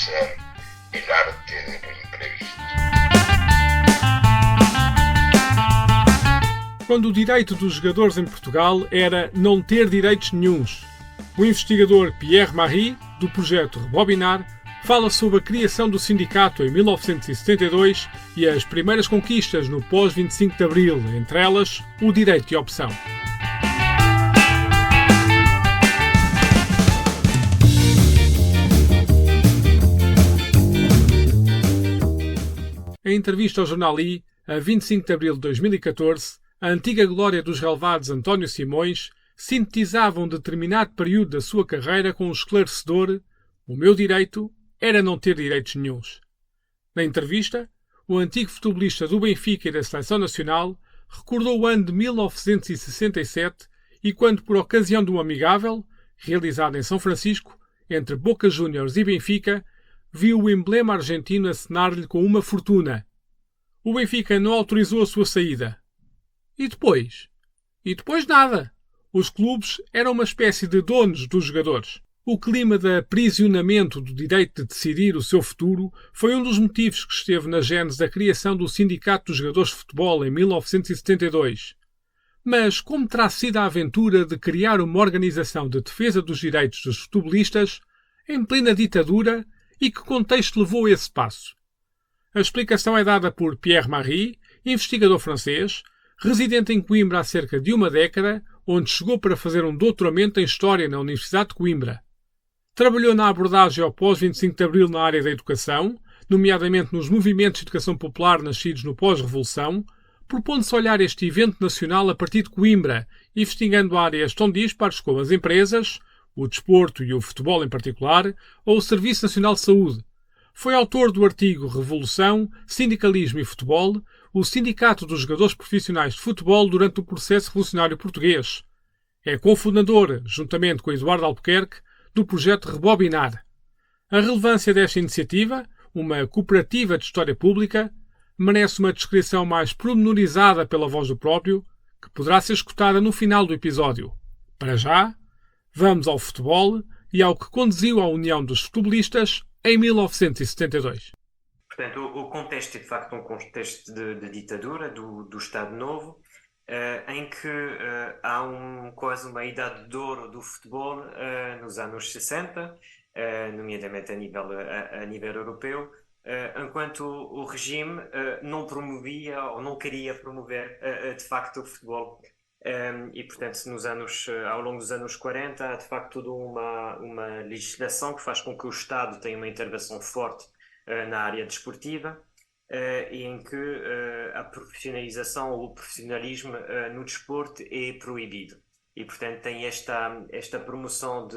ser el arte de lo imprevisto. Quando o direito dos jogadores em Portugal era não ter direitos nenhuns. O investigador Pierre Marie, do projeto Rebobinar, fala sobre a criação do sindicato em 1972 e as primeiras conquistas no pós-25 de Abril, entre elas o direito de opção. Em entrevista ao jornal I, a 25 de abril de 2014, a antiga glória dos relevados António Simões sintetizava um determinado período da sua carreira com o esclarecedor: o meu direito era não ter direitos nenhuns. Na entrevista, o antigo futebolista do Benfica e da Seleção Nacional recordou o ano de 1967 e quando, por ocasião de um amigável, realizado em São Francisco, entre Boca Juniors e Benfica, viu o emblema argentino acenar-lhe com uma fortuna. O Benfica não autorizou a sua saída. E depois? E depois nada. Os clubes eram uma espécie de donos dos jogadores. O clima de aprisionamento do direito de decidir o seu futuro foi um dos motivos que esteve na gênese da criação do Sindicato dos Jogadores de Futebol em 1972. Mas como terá sido a aventura de criar uma organização de defesa dos direitos dos futebolistas em plena ditadura e que contexto levou a esse passo? A explicação é dada por Pierre Marie, investigador francês, residente em Coimbra há cerca de uma década, onde chegou para fazer um doutoramento em História na Universidade de Coimbra. Trabalhou na abordagem ao pós-25 de Abril na área da educação, nomeadamente nos movimentos de educação popular nascidos no pós-revolução, propondo-se olhar este evento nacional a partir de Coimbra, investigando áreas tão dispares como as empresas, o desporto e o futebol em particular, ou o Serviço Nacional de Saúde. Foi autor do artigo Revolução, Sindicalismo e Futebol, o Sindicato dos Jogadores Profissionais de Futebol durante o processo revolucionário português. É cofundador, juntamente com Eduardo Albuquerque, do projeto Rebobinar. A relevância desta iniciativa, uma cooperativa de história pública, merece uma descrição mais pormenorizada pela voz do próprio, que poderá ser escutada no final do episódio. Para já, vamos ao futebol e ao que conduziu à União dos Futebolistas em 1972. Portanto, o contexto é de facto um contexto de ditadura, do Estado Novo, em que há quase uma idade de ouro do futebol nos anos 60, nomeadamente a nível europeu, enquanto o regime não promovia ou não queria promover de facto o futebol. E, portanto, ao longo dos anos 40, há de facto toda uma legislação que faz com que o Estado tenha uma intervenção forte na área desportiva, e em que a profissionalização ou o profissionalismo no desporto é proibido. E, portanto, tem esta promoção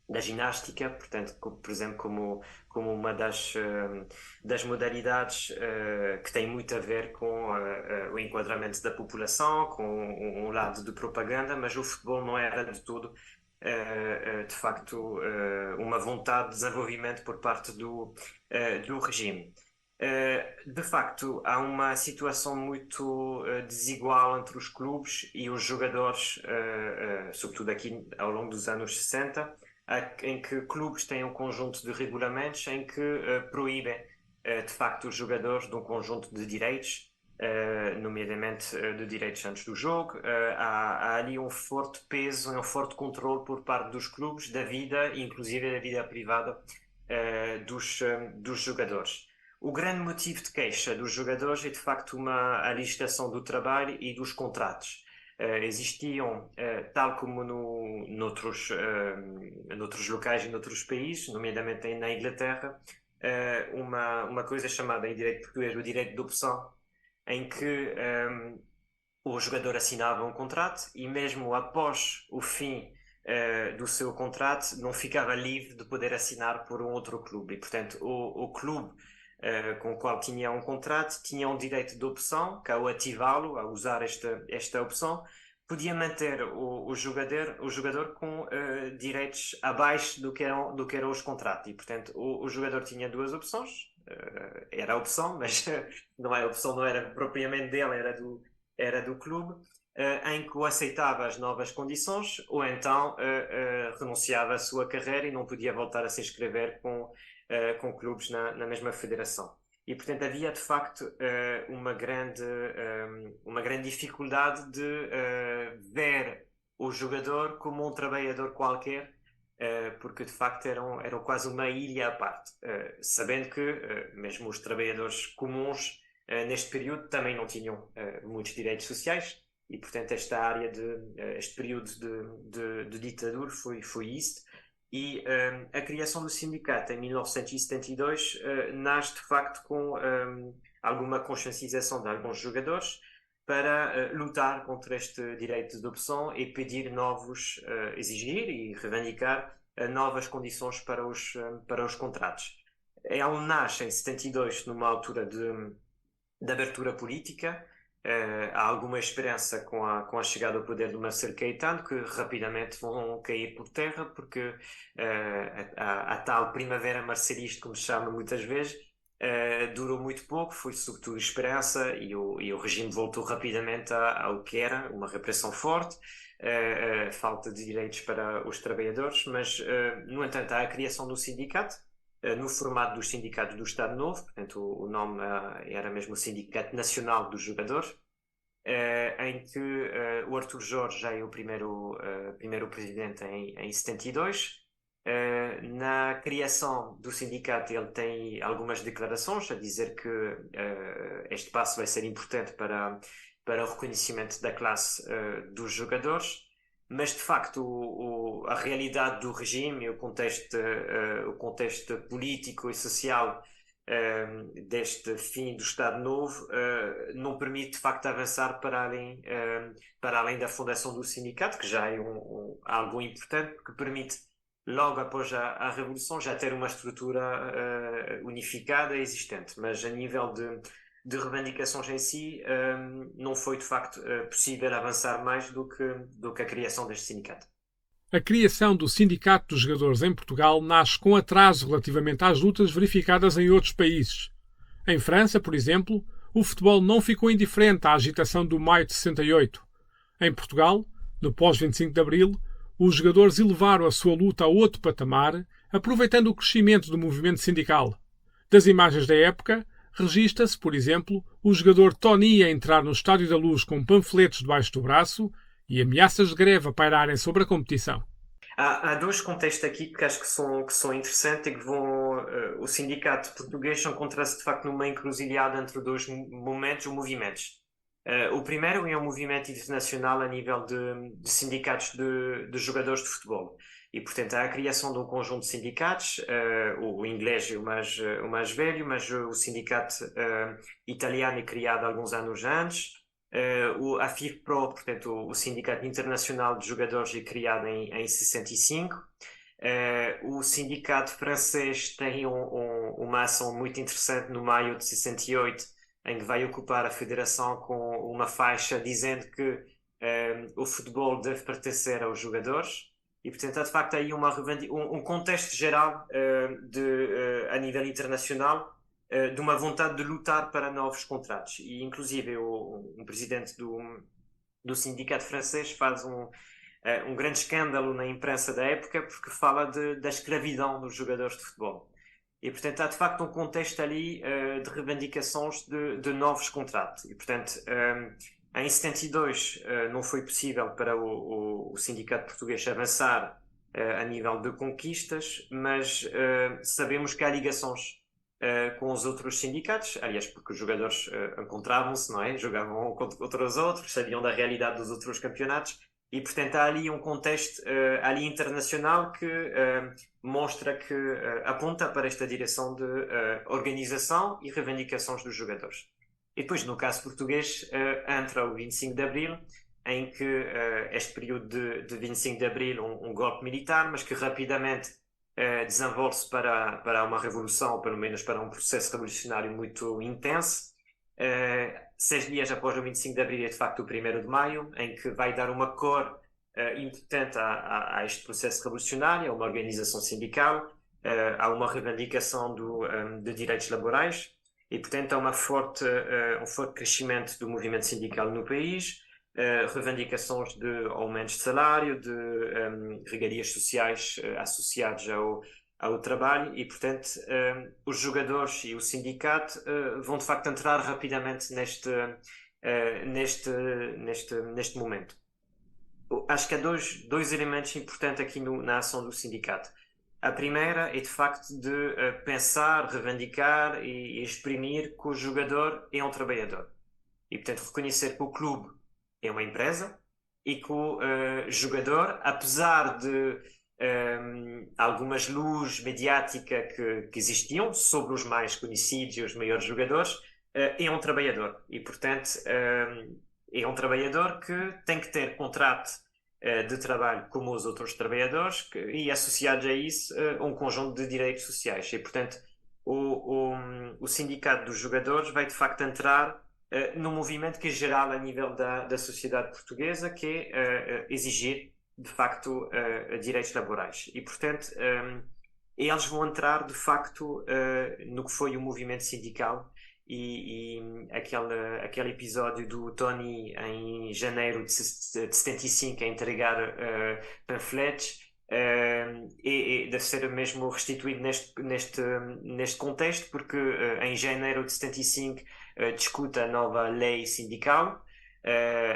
da ginástica, portanto, por exemplo, como uma das modalidades que tem muito a ver com o enquadramento da população, com um lado de propaganda, mas o futebol não era de todo, de facto, uma vontade de desenvolvimento por parte do regime. De facto, há uma situação muito desigual entre os clubes e os jogadores, sobretudo aqui ao longo dos anos 60, em que clubes têm um conjunto de regulamentos em que proíbem, de facto, os jogadores de um conjunto de direitos, nomeadamente de direitos antes do jogo. Há ali um forte peso, um forte controle por parte dos clubes da vida, inclusive da vida privada dos jogadores. O grande motivo de queixa dos jogadores é, de facto, a legislação do trabalho e dos contratos. Existiam, tal como noutros locais e noutros países, nomeadamente na Inglaterra, uma coisa chamada em direito português o direito de opção, em que o jogador assinava um contrato e mesmo após o fim do seu contrato não ficava livre de poder assinar por um outro clube. E, portanto, o clube com o qual tinha um contrato tinha um direito de opção, que ao ativá-lo, a usar esta opção, podia manter o jogador com direitos abaixo do que eram os contratos. E, portanto, o jogador tinha duas opções. Era a opção, mas a opção não era propriamente dele, era do clube. em que ou aceitava as novas condições ou então renunciava à sua carreira e não podia voltar a se inscrever com clubes na mesma federação. E, portanto, havia de facto uma grande dificuldade de ver o jogador como um trabalhador qualquer, porque de facto eram quase uma ilha à parte, sabendo que mesmo os trabalhadores comuns neste período também não tinham muitos direitos sociais. E, portanto, este período de ditadura foi isso. E a criação do sindicato em 1972 nasce, de facto, com alguma consciencialização de alguns jogadores para lutar contra este direito de opção e pedir exigir e reivindicar novas condições para os contratos. Ele nasce em 72, numa altura de abertura política. Há alguma esperança com a chegada ao poder do Marcelo Caetano, que rapidamente vão cair por terra, porque a tal primavera marcelista, como se chama muitas vezes, durou muito pouco, foi sobretudo esperança, e o regime voltou rapidamente ao que era, uma repressão forte, falta de direitos para os trabalhadores, mas, no entanto, há a criação do sindicato, no formato dos sindicatos do Estado Novo, portanto o nome era mesmo o Sindicato Nacional dos Jogadores, em que o Artur Jorge já é o primeiro presidente em 72. Na criação do sindicato ele tem algumas declarações a dizer que este passo vai ser importante para o reconhecimento da classe dos jogadores. Mas, de facto, a realidade do regime, o contexto político e social deste fim do Estado Novo não permite, de facto, avançar para além da fundação do sindicato, que já é algo importante, porque permite, logo após a Revolução, já ter uma estrutura unificada e existente. Mas, a nível de reivindicações em si, não foi de facto possível avançar mais do que a criação deste sindicato. A criação do Sindicato dos Jogadores em Portugal nasce com atraso relativamente às lutas verificadas em outros países. Em França, por exemplo, o futebol não ficou indiferente à agitação do Maio de 68. Em Portugal, no pós-25 de Abril, os jogadores elevaram a sua luta a outro patamar, aproveitando o crescimento do movimento sindical. Das imagens da época, registra-se, por exemplo, o jogador Tony a entrar no Estádio da Luz com panfletos debaixo do braço e ameaças de greve a pairarem sobre a competição. Há dois contextos aqui que acho que são interessantes e que o sindicato português encontra-se de facto numa encruzilhada entre dois movimentos. O primeiro é um movimento internacional a nível de sindicatos de jogadores de futebol. E, portanto, há a criação de um conjunto de sindicatos, o inglês é o mais velho, mas o sindicato italiano é criado alguns anos antes. A FIFPro, portanto, o Sindicato Internacional de Jogadores, é criado em 65. O sindicato francês tem uma ação muito interessante no maio de 68, em que vai ocupar a federação com uma faixa dizendo que o futebol deve pertencer aos jogadores. E, portanto, há de facto aí um contexto geral a nível internacional de uma vontade de lutar para novos contratos. E, inclusive, um presidente do sindicato francês faz um grande escândalo na imprensa da época porque fala da escravidão dos jogadores de futebol. E, portanto, há de facto um contexto ali de reivindicações de novos contratos. E, portanto, em 72 não foi possível para o sindicato português avançar a nível de conquistas, mas sabemos que há ligações com os outros sindicatos, aliás, porque os jogadores encontravam-se, não é? Jogavam contra os outros, sabiam da realidade dos outros campeonatos, e, portanto, há ali um contexto ali internacional que mostra que aponta para esta direção de organização e reivindicações dos jogadores. E depois, no caso português, entra o 25 de Abril, em que este período de 25 de Abril, um golpe militar, mas que rapidamente desenvolve-se para uma revolução, ou pelo menos para um processo revolucionário muito intenso. 6 dias após o 25 de Abril é de facto o 1º de Maio, em que vai dar uma cor importante a este processo revolucionário, a uma organização sindical, há uma reivindicação de direitos laborais. E, portanto, há um forte crescimento do movimento sindical no país. reivindicações de aumentos de salário, de regalias sociais associadas ao trabalho e, portanto, os jogadores e o sindicato vão de facto entrar rapidamente neste momento. Acho que há dois elementos importantes aqui na ação do sindicato. A primeira é de facto de pensar, reivindicar e exprimir que o jogador é um trabalhador e, portanto, reconhecer que o clube é uma empresa e que o jogador, apesar de algumas luzes mediáticas que existiam sobre os mais conhecidos e os maiores jogadores, é um trabalhador e, portanto, é um trabalhador que tem que ter contrato de trabalho como os outros trabalhadores e associados a isso um conjunto de direitos sociais e, portanto, o sindicato dos jogadores vai de facto entrar num movimento que é geral a nível da sociedade portuguesa, que é exigir de facto direitos laborais e, portanto, eles vão entrar de facto no que foi o movimento sindical e aquele episódio do Tony em janeiro de 75 a entregar panfletos deve ser mesmo restituído neste contexto, porque em janeiro de 75 discute a nova lei sindical,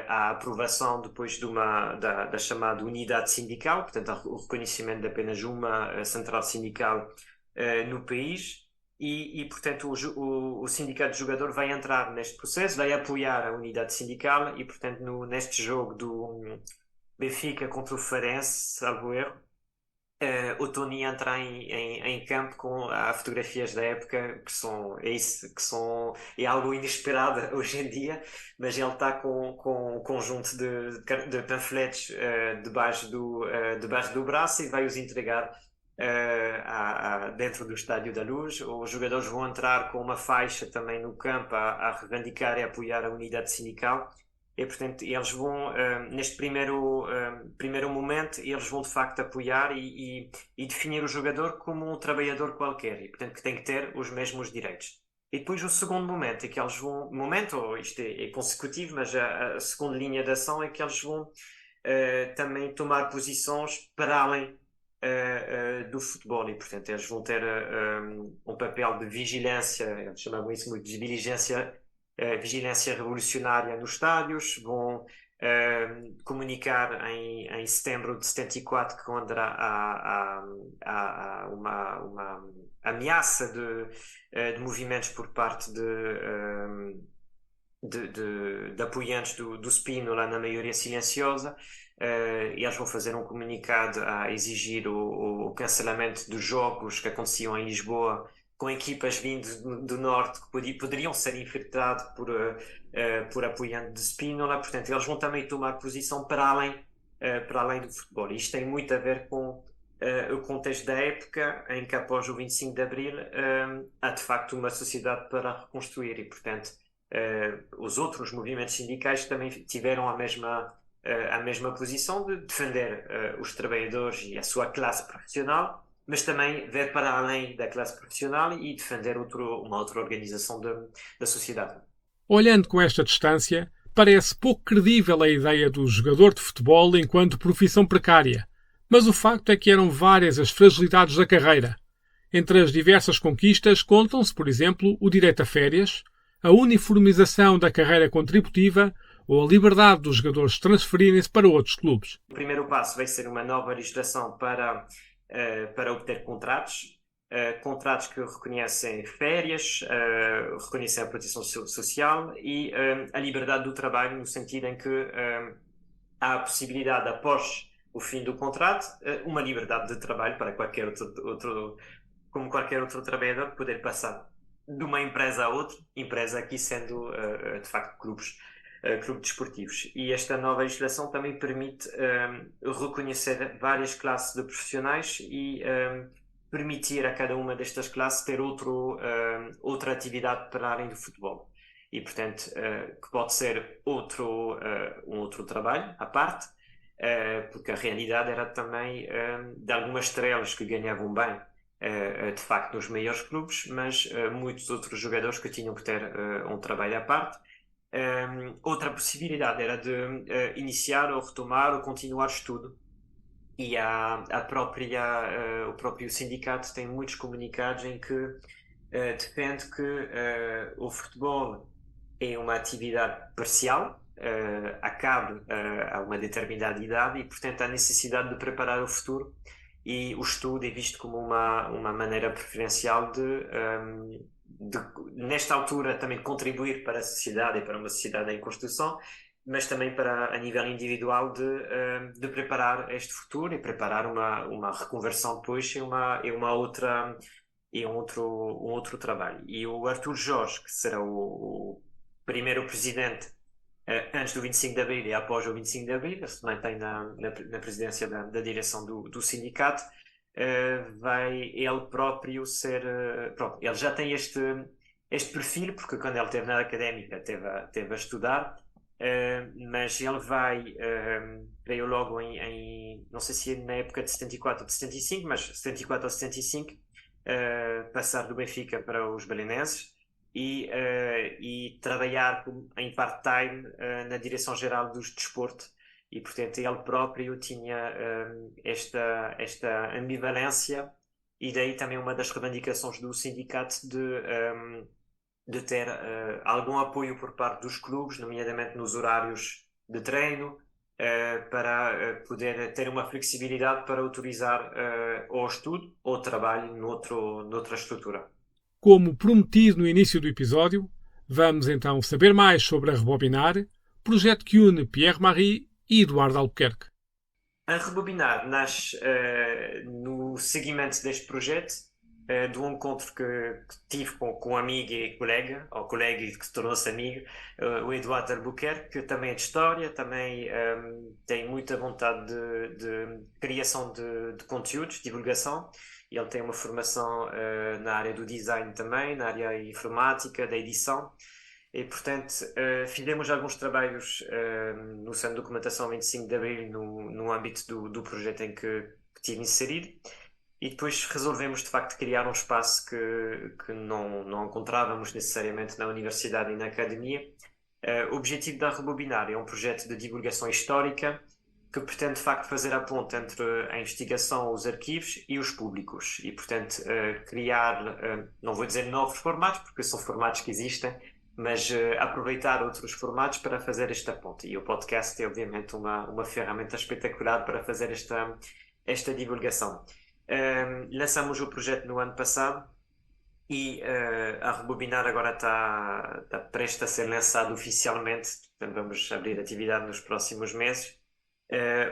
a aprovação depois da chamada unidade sindical, portanto o reconhecimento de apenas uma central sindical no país. E, portanto, o sindicato de jogador vai entrar neste processo, vai apoiar a unidade sindical e, portanto, neste jogo do Benfica contra o Farense, salvo erro, o Tony entra em campo com fotografias da época é algo inesperado hoje em dia, mas ele está com um conjunto de panfletos debaixo do braço e vai os entregar dentro do Estádio da Luz. Os jogadores vão entrar com uma faixa também no campo a reivindicar e apoiar a unidade sindical e, portanto, eles vão neste primeiro momento eles vão de facto apoiar e definir o jogador como um trabalhador qualquer e, portanto, que tem que ter os mesmos direitos. E depois o segundo momento é que eles vão, isto é consecutivo, mas a segunda linha de ação é que eles vão também tomar posições para além do futebol e, portanto, eles vão ter um papel de vigilância, eles chamavam isso muito de vigilância revolucionária nos estádios, vão comunicar em setembro de 74 que quando há uma ameaça de movimentos por parte de apoiantes do Spínola na maioria silenciosa. Eles vão fazer um comunicado a exigir o cancelamento dos jogos que aconteciam em Lisboa com equipas vindas do norte que poderiam ser infiltradas por apoiantes de Spínola. Portanto, eles vão também tomar posição para além do futebol. Isto tem muito a ver com o contexto da época em que, após o 25 de Abril, há de facto uma sociedade para reconstruir e, portanto, os outros movimentos sindicais também tiveram a mesma posição de defender os trabalhadores e a sua classe profissional, mas também ver para além da classe profissional e defender uma outra organização da sociedade. Olhando com esta distância, parece pouco credível a ideia do jogador de futebol enquanto profissão precária, mas o facto é que eram várias as fragilidades da carreira. Entre as diversas conquistas contam-se, por exemplo, o direito a férias, a uniformização da carreira contributiva ou a liberdade dos jogadores transferirem-se para outros clubes. O primeiro passo vai ser uma nova legislação para obter contratos que reconhecem férias, reconhecem a proteção social e a liberdade do trabalho, no sentido em que há a possibilidade, após o fim do contrato, uma liberdade de trabalho para como qualquer outro trabalhador, poder passar de uma empresa a outra, empresa aqui sendo de facto clubes desportivos. E esta nova legislação também permite reconhecer várias classes de profissionais e permitir a cada uma destas classes ter outra atividade para além do futebol. E, portanto, que pode ser um outro trabalho à parte, porque a realidade era também de algumas estrelas que ganhavam bem, de facto, nos maiores clubes, mas muitos outros jogadores que tinham que ter um trabalho à parte. Outra possibilidade era de iniciar ou retomar ou continuar estudo. E o próprio sindicato tem muitos comunicados em que defende que o futebol é uma atividade parcial, acabe a uma determinada idade e, portanto, há necessidade de preparar o futuro e o estudo é visto como uma maneira preferencial nesta altura, também contribuir para a sociedade e para uma sociedade em construção, mas também para, a nível individual, de preparar este futuro e preparar uma reconversão depois em uma outra e um outro trabalho. E o Artur Jorge, que será o primeiro presidente antes do 25 de Abril e após o 25 de Abril, ele se mantém na presidência da direção do sindicato, vai ele próprio ser. Pronto, ele já tem este perfil, porque quando ele esteve na académica, teve a estudar. Mas ele veio logo não sei se é na época de 74 ou de 75, mas 74 ou 75, passar do Benfica para os Belenenses e trabalhar em part-time na direção-geral do desporto. E, portanto, ele próprio tinha esta ambivalência, e daí também uma das reivindicações do sindicato de ter algum apoio por parte dos clubes, nomeadamente nos horários de treino, para poder ter uma flexibilidade para autorizar ou estudo ou trabalho noutra estrutura. Como prometido no início do episódio, vamos então saber mais sobre a Rebobinar, projeto que une Pierre-Marie e Eduardo Albuquerque. A Rebobinar nasce no seguimento deste projeto, de um encontro que tive com um amigo e colega, ou colega que se tornou-se amigo, o Eduardo Albuquerque, que também é de história, também tem muita vontade de criação de conteúdos, divulgação. Ele tem uma formação na área do design também, na área informática, da edição. E, portanto, fizemos alguns trabalhos no Centro de Documentação 25 de Abril, no âmbito do projeto em que estive inserido. E depois resolvemos, de facto, criar um espaço que não encontrávamos necessariamente na universidade e na academia. O objetivo da Rebobinar é um projeto de divulgação histórica que pretende, de facto, fazer a ponte entre a investigação, os arquivos e os públicos. E, portanto, criar, não vou dizer novos formatos, porque são formatos que existem, mas aproveitar outros formatos para fazer esta ponte. E o podcast é, obviamente, uma ferramenta espetacular para fazer esta divulgação. Lançamos o projeto no ano passado e a Rebobinar agora está prestes a ser lançado oficialmente, portanto vamos abrir atividade nos próximos meses.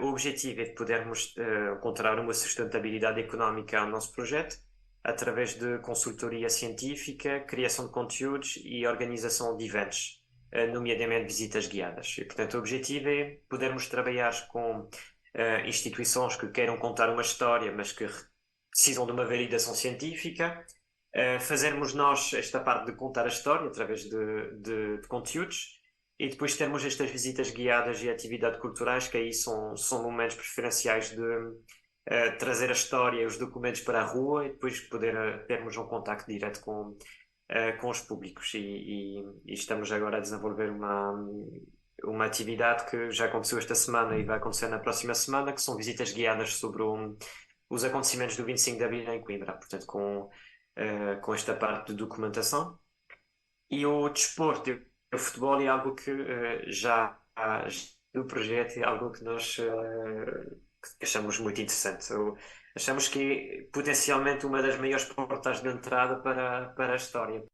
O objetivo é de podermos encontrar uma sustentabilidade económica ao nosso projeto através de consultoria científica, criação de conteúdos e organização de eventos, nomeadamente visitas guiadas. E, portanto, o objetivo é podermos trabalhar com instituições que queiram contar uma história, mas que precisam de uma validação científica, fazermos nós esta parte de contar a história através de conteúdos e depois termos estas visitas guiadas e atividades culturais, que aí são momentos preferenciais de trazer a história e os documentos para a rua e depois poder termos um contacto direto com os públicos. E estamos agora a desenvolver uma atividade que já aconteceu esta semana e vai acontecer na próxima semana, que são visitas guiadas sobre os acontecimentos do 25 de Abril em Coimbra, portanto com esta parte de documentação. E o desporto e o futebol é algo que do projeto é algo que nós que achamos muito interessante. Achamos que é potencialmente uma das maiores portas de entrada para a história.